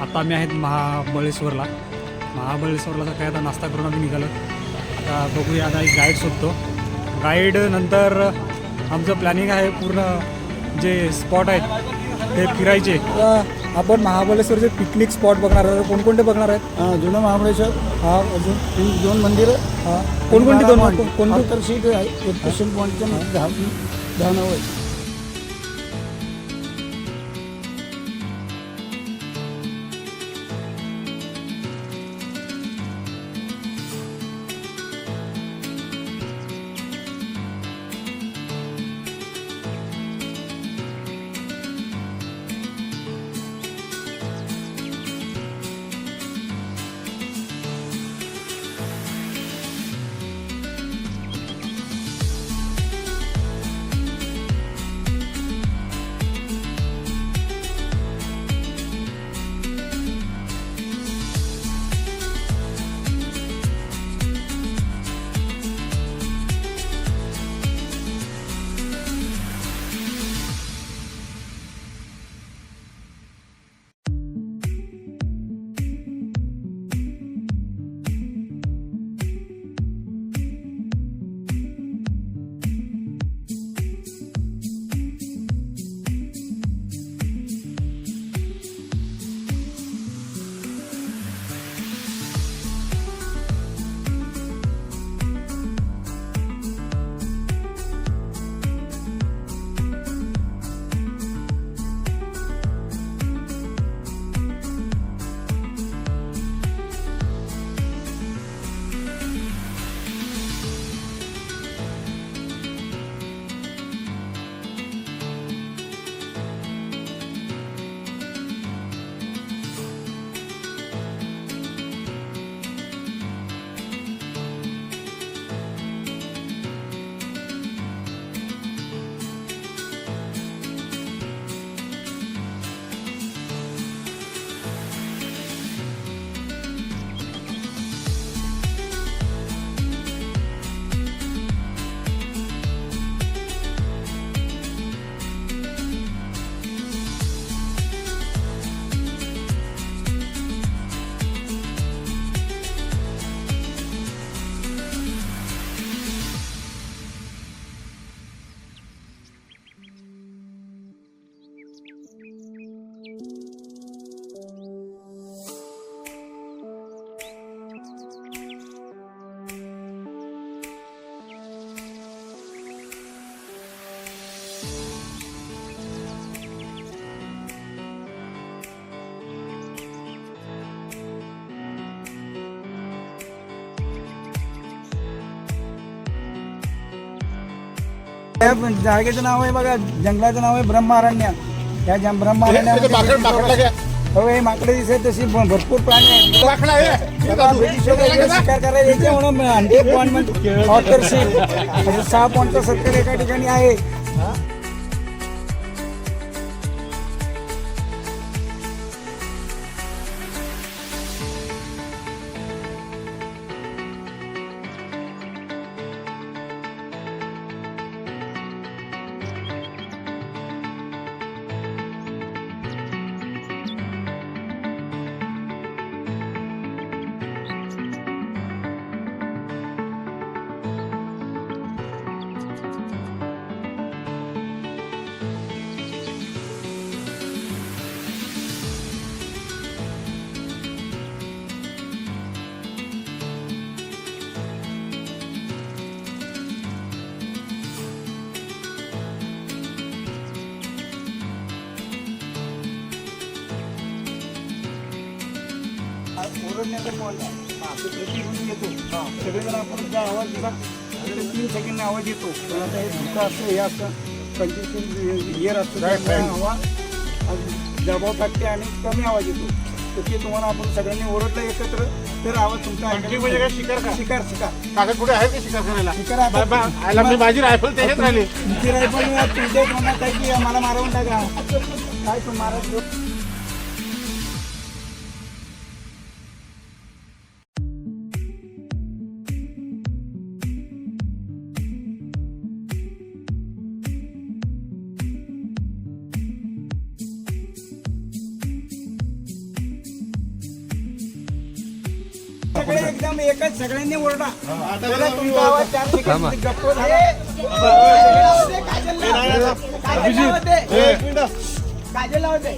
आता आम्ही आहेत महाबळेश्वरला सकाळी आता नाश्ता करून आम्ही निघालो. आता बघूया, आता एक गाईड शोधतो. गाईड नंतर आमचं प्लॅनिंग आहे पूर्ण जे स्पॉट आहेत ते फिरायचे. आपण महाबळेश्वरचे पिकनिक स्पॉट बघणार आहोत. कोणकोणते बघणार आहेत? जुनं महाबळेश्वर, अजून 2 मंदिरं, कोणकोणती कोणकोणती तर सीट आहे. स्पेशल पॉईंटच्या 10 नाव आहे. त्या जागेचं नाव आहे बघा, जंगलाचं नाव आहे ब्रह्मारण्य. त्या ब्रह्मारण्यामध्ये हे माकडे दिसत तशी भरपूर प्राणी आहेत. शिकार करायला यायचे म्हणून 100 पॉईंट म्हणजे ऑटरशिप 6 पॉईंटचा सत्कार एका ठिकाणी आहे. ओरडण्याचा कॉल येतो. सगळेजण आपण जो आवाज दिला 3 सेकंड आवाज येतो. पण आता हे धुका असतं, हे असतं कंडिशन एअर असतं, हवा दबाव टाकते आणि कमी आवाज येतो. तर ते तुम्हाला आपण सगळ्यांनी ओरडलं एकत्र तर आवाज तुमचा म्हणजे शिकार कागद कुठे आहे ते शिकार करायला. शिकार माझी रायफल त्याच्यात राहिली. तुमची रायफल तुमच्या मनात आहे की मला मारवून टाका. काय तू मारा. सगळे एकदम एकच सगळ्यांनी ओरडा जरा तुमचा आवाज 4 सेकंद गप्प झाला काजल लावते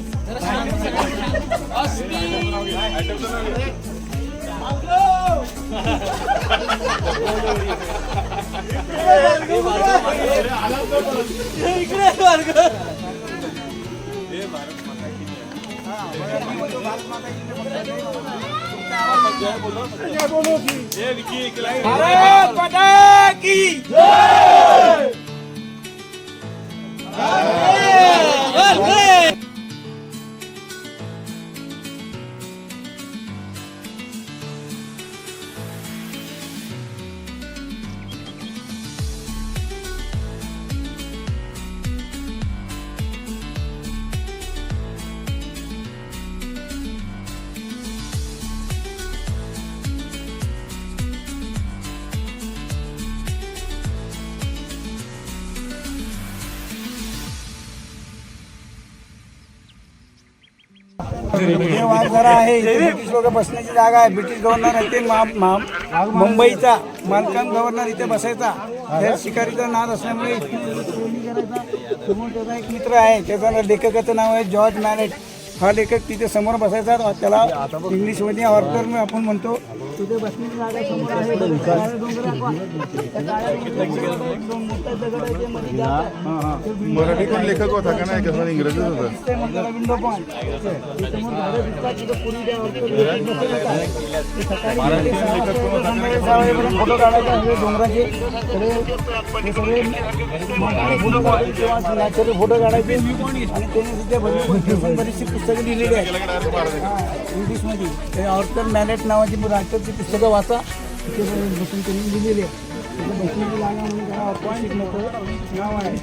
भारत माता की हे वाघझरा आहे इथे ब्रिटिश लोक बसण्याची जागा आहे. ब्रिटिश गव्हर्नर आहे ते मुंबईचा मालकान गव्हर्नर इथे बसायचा. हे शिकारीचा नाद असल्यामुळे समोर त्याचा एक मित्र आहे, त्याचं लेखकाचं नाव आहे जॉर्ज मॅरेट. हा लेखक तिथे समोर बसायचा. त्याला इंग्लिशमध्ये ऑर्थर आपण म्हणतो. तिथे बसण्याची जागा समोर आहे. काळ्या डोंगरावर त्या काळ्या डोंगरावर एक दोन मोठा दगड आहे, ते मध्ये जात आहे. मराठी पण लेखक होता का नाही कसं इंग्रजीच होता ते म्हणतात विंडो पॉइंट. समोर झाडं दिसतात, तिथं पूर्वी त्या ऑर्थर लेखक बसत होता. ते सकाळी संध्याकाळी 6 वाजेपर्यंत फोटो काढायचे असले डोंगराचे. ते सगळे फोटो काढायचे किंवा नॅचरल फोटो काढायचे. आणि त्याने तिथे बरीचशी पुस्तकं लिहिलेली आहेत इंग्लिशमध्ये. ते ऑर्थर मॅलेट नावाची रायटरची पुस्तकं वाचा. तिथे बसून त्यांनी लिहिलेली आहे. तिथे बसण्याची जागा म्हणून त्याला ऑर्थर शिकण्याचं नाव आहे.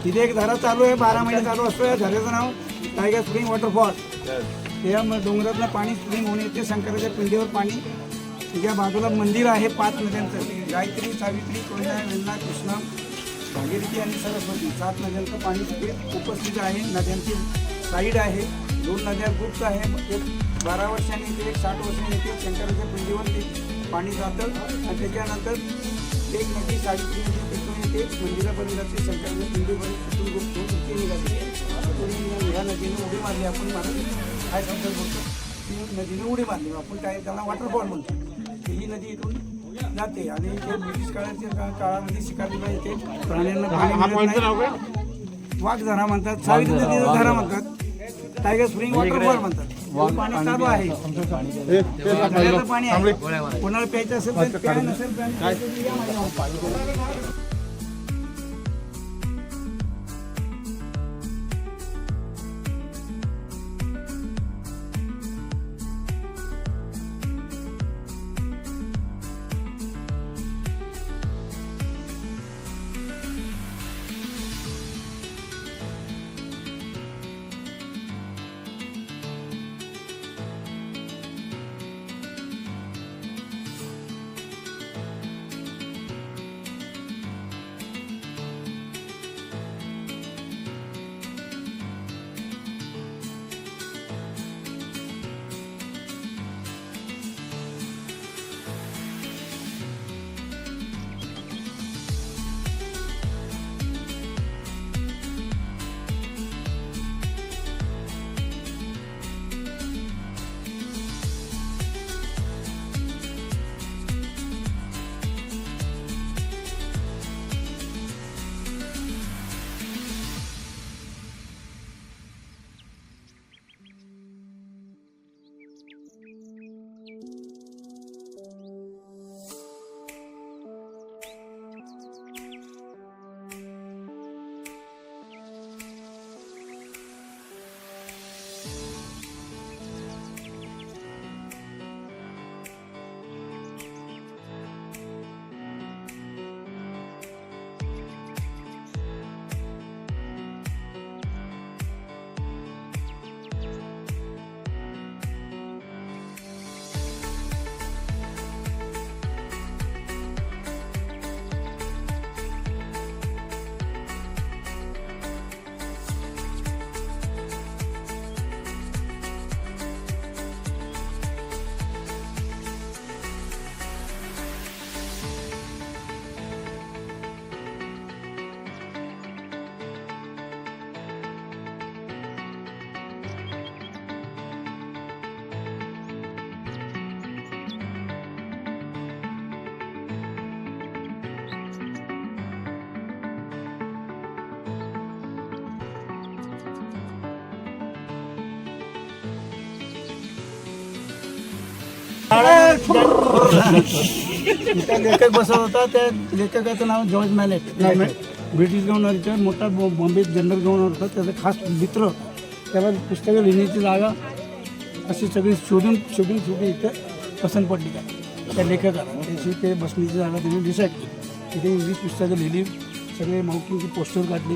तिथे एक झरा चालू आहे, 12 महिने चालू असतो. या झऱ्याचं नाव टायगर स्प्रिंग वॉटरफॉल. त्या डोंगरातलं पाणी स्प्रिंग होऊन येते शंकराच्या पिंडीवर पाणी. तिच्या बाजूला मंदिर आहे 5 नद्यांचं, गायत्री, सावित्री, कोयना, वेण्णा, कृष्णा, भागीरथी आणि सरस्वती. 7 नद्यांचं पाणी तिथे उपस्थित आहे. नद्यांची साईड आहे. 2 नद्या गुप्त आहे. एक 12 वर्षांनी येते, एक 60 वर्षांनी येते. शंकराच्या पिंडीवर ते पाणी जातं आणि त्याच्यानंतर एक नदी सावित्री नदी तिथून येते मंदिरापर्यंत जाते. शंकराच्या पिंडीपर्यंत तिथून गुप्त इथे निघाली. ह्या नदीने उडी मारली. आपण काय समजत बोलतो ती नदीने उडी मारली. आपण काय त्याला वॉटरफॉल म्हणतो. ही नदी इथून जाते आणि ते ब्रिटिश काळामध्ये शिकारीला येते. प्राण्यांना वाघझरा म्हणतात, सावित्री नदीचा झरा म्हणतात, टायगर स्प्रिंग वॉटरफॉल म्हणतात. पाणी चालू आहे. पाणी आहे. कोणाला प्यायचं असेल तर प्या, नसेल इथं लेखक बसत होता. त्या लेखकाचं नाव जॉर्ज मॅलेट, ब्रिटिश गव्हर्नरचा मोठा बॉम्बे जनरल गव्हर्नर होता. त्याचा खास मित्र. त्याला पुस्तकं लिहिण्याची जागा अशी सगळी शोधून इथं पसंत पडली त्या लेखकाला. त्याची ते बसण्याची जागा त्यांनी डिसाईड केली. तिथे इंग्लिश पुस्तकं लिहिली, सगळे माउंटेनची पोस्टर काढली,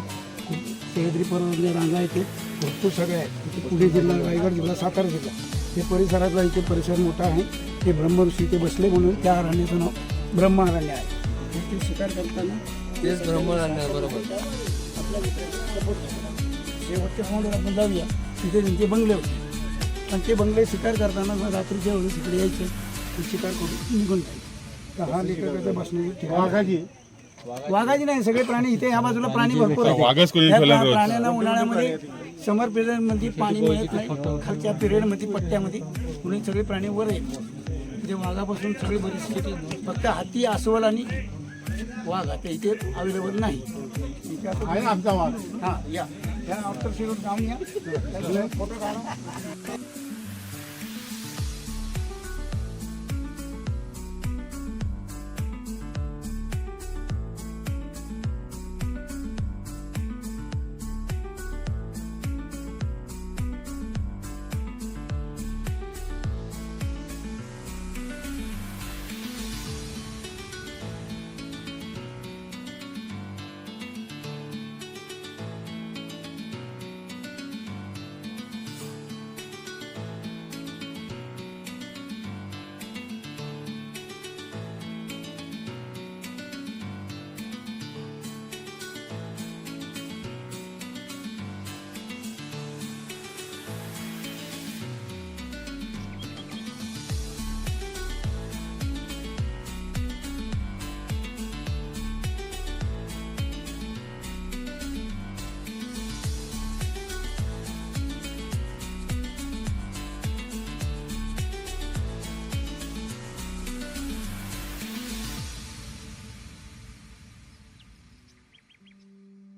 सह्याद्री पर्वताच्या रांगा इथे भरपूर सगळे आहेत. इथे पुणे जिल्हा, रायगड जिल्हा, सातारा जिल्हा हे परिसरातला इथे परिसर मोठा आहे. ते ब्रह्मऋषी इथे बसले म्हणून त्या अरण्याचं नाव ब्रह्मारण्य आहे. ते शिकार करताना तेच ब्रह्मरण्य बरोबर. शेवटच्या फोनवर आपण जाऊया. तिथे त्यांचे बंगले होते. पण ते बंगले शिकार करताना मग रात्रीच्या वेळेस इकडे यायचे आणि शिकार करून निघून जायचे. तर हा लेखकाचा बसण्याची ठिकाण. वाघाची नाही, सगळे प्राणी इथे ह्या बाजूला प्राणी भरपूर आहेत. त्या प्राण्यांना उन्हाळ्यामध्ये समर पिरियडमध्ये पाणी मिळत नाही. खालच्या पिरियडमध्ये पट्ट्यामध्ये म्हणून सगळे प्राणी वर आहेत. म्हणजे वाघापासून सगळी बरीचशी, फक्त हाती, अस्वल आणि वाघ आता इथे अवेलेबल नाही. आहे आमचा वाघ. हां, या आफ्टर शिरूर जाऊन या, फोटो काढा.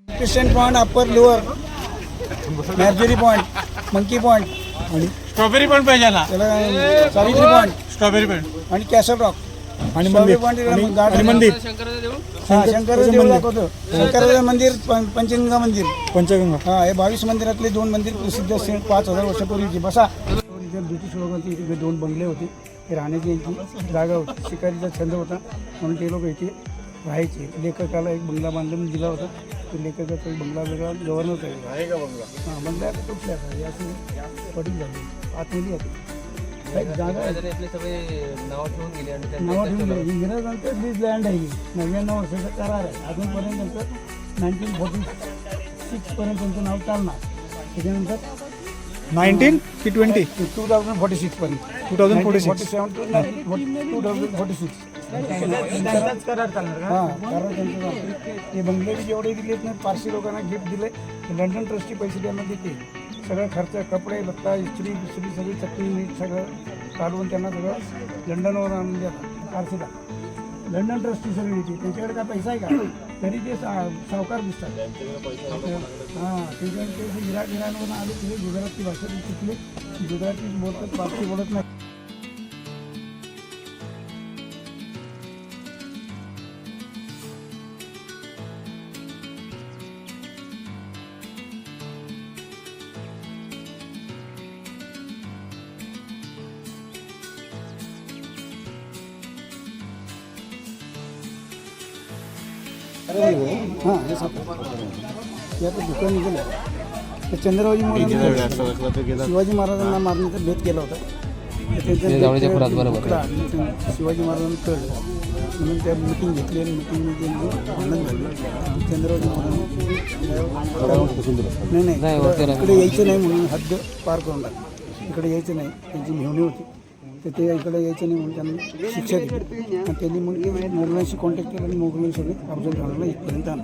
Christian point, upper lower, Marjorie point, monkey point आणि स्ट्रॉबेरी पण पाहिजे ना, त्याला सावित्री पॉइंट स्ट्रॉबेरी पण आणि कॅसल रॉक आणि मंदिर आणि मंदिर शंकराचं देऊळ. हां, शंकराचं देऊळ दाखवतो. शंकराचं मंदिर, पंचगंगा मंदिर. पंचगंगा. हां, हे 22 मंदिरातले 2 मंदिर प्रसिद्ध असतील. 5000 वर्षापूर्वीची. बसा. इथे ब्रिटिश लोकांचे इथे 2 बंगले होते. हे राहण्याची यांची जागा होती. शिकारीचा छंद होता म्हणून ते लोक इथे राहायचे. लेखकाला एक बंगला बांधून दिला होता. तो लेखकाचा एक बंगला वेगळा, गव्हर्नरचा वेगळा आहे का बंगला? हां, बंगला कुठल्या याची पटील झाली आतमध्ये होती. एक जागा आहे. त्याने आपले सगळे नाव ठेवून गेले आणि त्यांना नाव ठेवून दिलं. इंग्रजांचं लीज लँड आहे ही. 99 वर्षाचा करार आहे. अजूनपर्यंत त्यांचं 1946 पर्यंत त्यांचं नाव चालणार. त्याच्यानंतर 19 की 20 2046 पर्यंत. 2046. 2046 त्यांचाच करार चालणार का? हां, करार त्यांचं चालणार. हे बंगले जेवढे दिलेत ना, पारसी लोकांना गिफ्ट दिले. लंडन ट्रस्टची पैसे त्यांना देते. सगळं खर्च, कपडे, लत्ता, इस्त्री बिस्त्री सगळी चटणी मीठ सगळं काढून त्यांना सगळं लंडनवर आणून देतात. पारसीला लंडन ट्रस्टची सगळी येते. त्यांच्याकडे काय पैसा आहे का? तरी ते सावकार दिसतात. हां, त्याच्याकडे ते इराणवरून आले. ते गुजराती भाषा शिकले. गुजराती बोलतात, पारसी बोलत नाही. हां, हे सापडलं. ते आता दुकान निघालं. ते चंद्रबाजी महाराज शिवाजी महाराजांना मारण्याचा भेद केला होता. जावळीच्या पुरात बरोबर. शिवाजी महाराजांना कळलं म्हणून त्या मिटिंग घेतली आणि मिटिंगमध्ये आनंद झाली. चंद्रबाजी महाराज नाही इकडे यायचं नाही म्हणून हद्द पार करून टाकली. इकडे यायचं नाही, त्यांची मेहनी होती. तर ते इकडे यायचं नाही म्हणून त्यांना शिक्षा दिली. आणि त्यांनी मग मोगलांशी कॉन्टॅक्ट केला आणि मोगलांनी सगळे अफजल खानाला इथपर्यंत आणलं.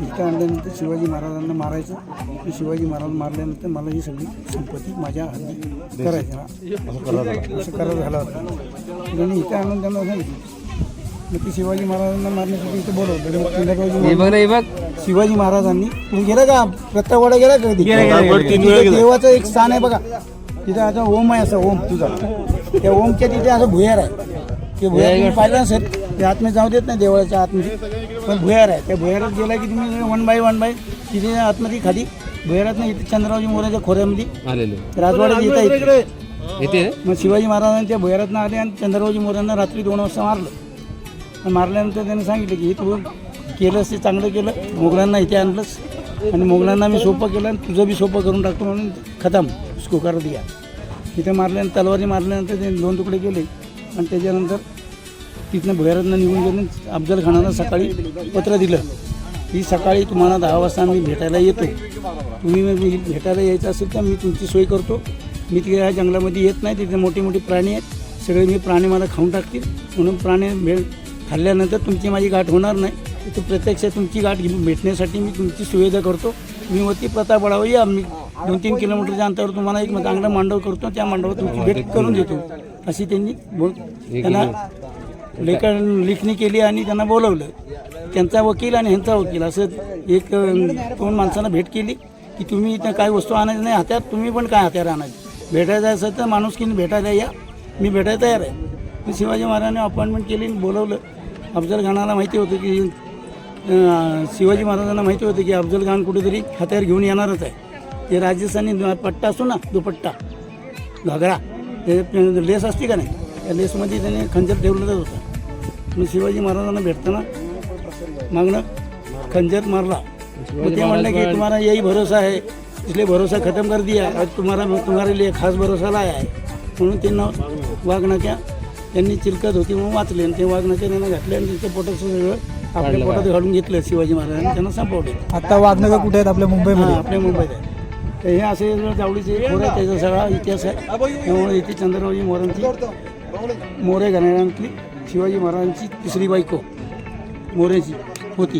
इथं आणल्यानंतर शिवाजी महाराजांना मारायचं. आणि शिवाजी महाराज मारल्यानंतर मला ही सगळी संपत्ती माझ्या हद्दी करायची असं करार झाला होता. त्यांनी इथं आणून त्यांना सांगितलं. मग ती शिवाजी महाराजांना मारण्यासाठी इथं बोलवलं. शिवाजी महाराजांनी तुम्ही गेला का? प्रतापवाडा गेला का कधी? देवाचं एक स्थान आहे बघा. तिथं आता ओम आहे. असं ओम तुझा त्या ओमच्या तिथे असं भुयार आहे. ते भुयार तुम्ही पाहिलं असेल, ते आतमध्ये जाऊ देत नाही देवळाच्या आतमध्ये, पण भुयार आहे. त्या भुयारात गेला की तुम्ही वन बाय तिथे आतमध्ये खाली भुयारात नाही, इथे चंद्ररावजी मोऱ्याच्या खोऱ्यामध्ये आलेले राजवाड्यात येता येते मग शिवाजी महाराजांच्या भुयारातनं आले आणि चंद्ररावजी मोऱ्यांना रात्री 2 वाजता मारलं. आणि मारल्यानंतर त्यांनी सांगितलं की हे तू केलंस ते चांगलं केलं, मोगलांना इथे आणलंस आणि मोगलांना मी सोपं केलं आणि तुझं बी सोपं करून टाकतो म्हणून खतम उसको कर दिया. तिथे मारल्यानंतर तलवारी मारल्यानंतर ते 2 तुकडे केले आणि त्याच्यानंतर तिथनं भुयारातनं निघून गेले. अफजल खानाला सकाळी पत्र दिलं की सकाळी तुम्हाला 10 वाजता मी भेटायला येतो, तुम्ही भेटायला यायचं असेल तर मी तुमची सोय करतो. मी तिथे या जंगलामध्ये येत नाही, तिथे मोठे मोठे प्राणी आहेत, सगळे मी प्राणी मला खाऊन टाकतील, म्हणून प्राणी खाल्ल्यानंतर तुमची माझी गाठ होणार नाही. तिथे प्रत्यक्ष तुमची गाठ भेटण्यासाठी मी तुमची सुविधा करतो. मी वरती प्रतापगडावर या, मी 2-3 किलोमीटरच्या अंतरावर तुम्हाला एक चांगला मांडव करतो, त्या मांडवावर तुमची भेट करून देतो. अशी त्यांनी त्यांना लेखणी केली आणि त्यांना बोलवलं. त्यांचा वकील आणि ह्यांचा वकील असं 2 माणसांना भेट केली की तुम्ही इथं काय वस्तू आणायचं नाही हात्यात, तुम्ही पण काय हत्यार आणायचं, भेटायचं असेल तर माणुसकीने भेटायला या, मी भेटायला तयार आहे. मी शिवाजी महाराजांनी अपॉइंटमेंट केली आणि बोलवलं. अफजल खानाला माहिती होतं की शिवाजी महाराजांना माहिती होतं की अफजल खान कुठेतरी हत्यार घेऊन येणारच आहे. ते राजस्थानी पट्टा असतो ना, दुपट्टा घागरा, ते लेस असते का नाही, त्या लेसमध्ये त्याने खंजर ठेवलेलाच होता. मग शिवाजी महाराजांना भेटताना मागणं खंजर मारला. मग ते म्हणलं की तुम्हाला यही भरोसा है, इसलिए भरोसा खत्म कर दिया, आज तुम्हारे लिए खास भरोसा लाया आहे. म्हणून त्यांना वाघनाक्या त्यांनी चिलकत होती म्हणून वाचले आणि ते वाघनाक्या त्यांना घातले आणि तिथे पोटाचं सगळं आपल्या पोटात घालून घेतलं शिवाजी महाराजांनी, त्यांना संपवले. आता वाघनगर कुठे आहेत? आपल्या मुंबईमध्ये. आपल्या मुंबईत आहे. तर हे असे जावळीचे खोर आहे, त्याचा सगळा इतिहास आहे. त्यामुळे इथे चंद्ररावजी मोऱ्यांची मोरे घराण्यातली शिवाजी महाराजांची 3री बायको मोऱ्याची होती,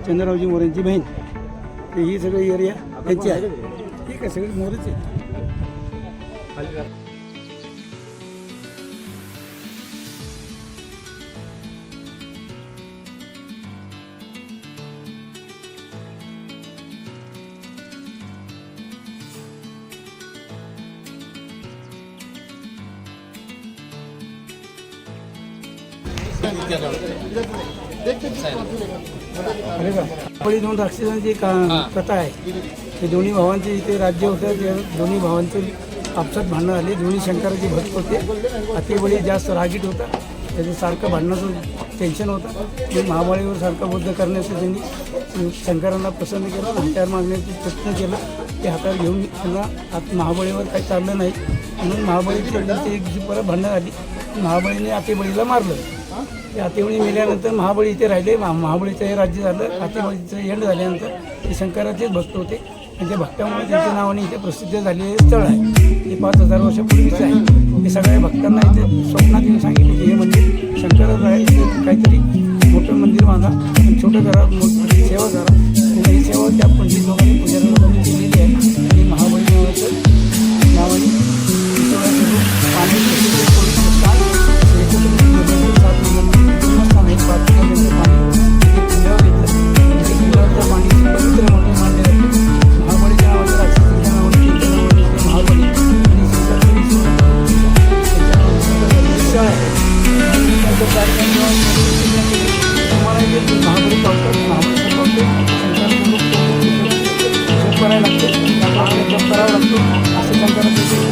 चंद्ररावजी मोऱ्यांची बहीण. तर ही सगळी एरिया त्यांची आहे. ठीक आहे, सगळे मोरेच आहे. पळी 2 राक्षसांची कथा आहे. ते दोन्ही भावांचे इथे राज्य होतं. ते दोन्ही भावांचे आपसात भांडणं झाली. दोन्ही शंकराचे भक्त होते. अतिबळी जास्त रागीट होता, त्याचं सारखं भांडणाचं टेन्शन होतं. ते महाबळीवर सारखं बुद्ध करण्याचं त्यांनी शंकरांना प्रसन्न केलं, हत्यार मागण्याचा प्रयत्न केला. ते हत्यार घेऊन त्यांना महाबळीवर काही चाललं नाही म्हणून महाबळीची एक जी परत भांडणं झाली. महाबळीने अतिबळीला मारलं. ते अतिबळी मेल्यानंतर महाबळी इथे राहिले. महाबळीचं हे राज्य झालं. अतिबळीचं एंड झाल्यानंतर ते शंकराचेच भक्त होते. त्यांच्या भक्तामुळे त्यांच्या नावाने इथे प्रसिद्ध झालेले स्थळ आहे. हे 5000 वर्षापूर्वीच आहे. हे सगळ्या भक्तांना इथे स्वप्नात येऊन सांगितले की हे मंदिर शंकराचं आहे, इथे काहीतरी मोठं मंदिर बांधा आणि छोटं करा, मोठी सेवा करा. त्यांना ही सेवा त्या पंडित लोकांनी पुजारी लोकांनी केलेली आहे. आणि महाबळी नावाने पाणी करायला लागते, करावं लागतो असं शंकराचं